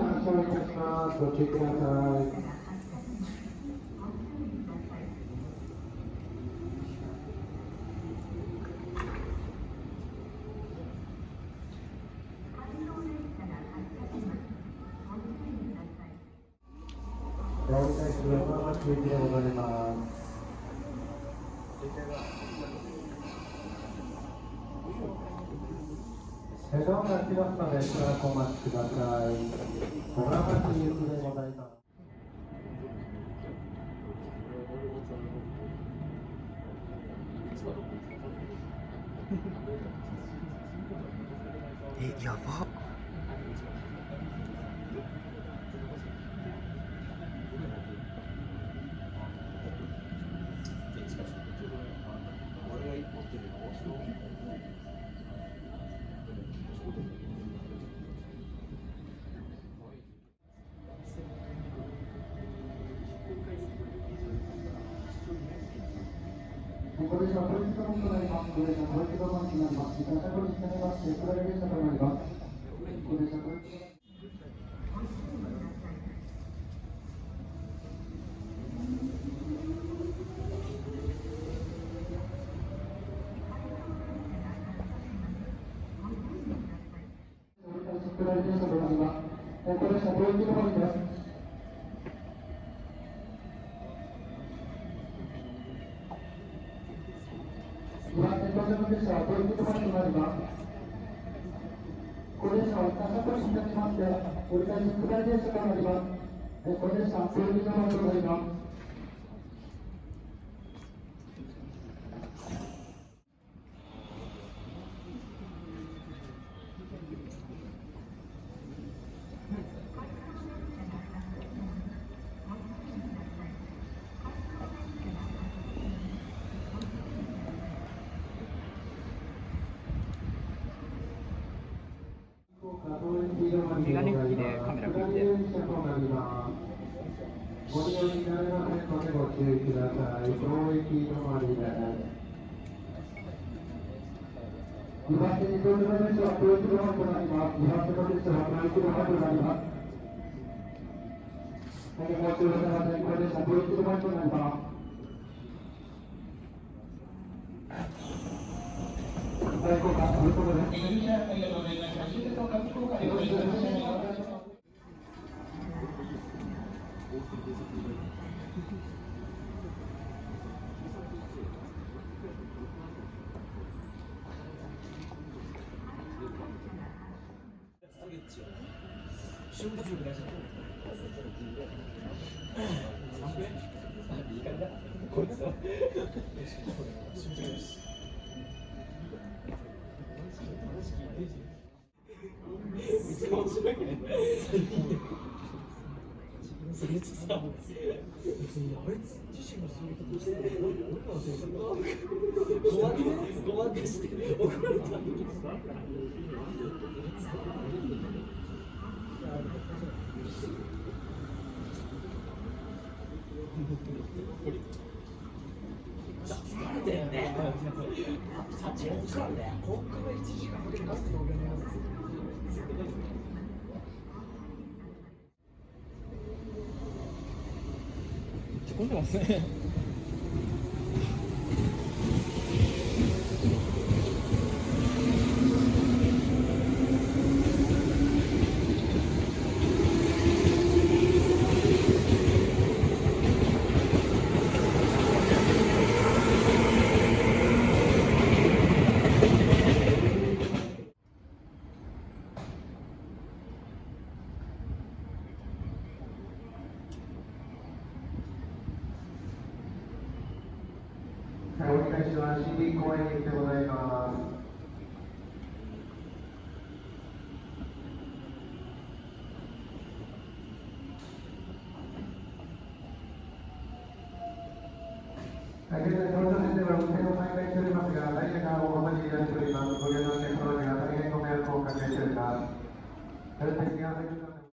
車発車いたします。ご注意ください。ご理解する横浜中駅でございます。車両が来ますので、しばらくお待ちください。小川町行きでございます。やばっ。これからポイントとなります。これからポイントとなります。時間が取りになります。これが電車となります。これからメガネ拭きでカメラ拭いて。ご利用になれませんのでご注意ください。当駅止まりです。2番手に到着の列は当駅止まりとなります。2番手の列は当駅止まりとなります。ご注意ください。これで当駅止まりとなります。大効果ということで。ありがとうございました。終了の効果でございます。瞬発力大事だと思う。いい感じだ。こいつは。集中です。別に面白いね。それとさ、別にあいつ自身がそういうことしてるのに俺らのせいじゃん。ごまかして怒られたんですか。疲れてるね。さっきも疲れて、こっから1時間かけてますので。混んでますね。折り返しは森林公園駅でございます。現在、東京線では運転を再開しておりますが、ダイヤが大幅に乱れております。ご利用のお客様には大変ご迷惑をおかけしております。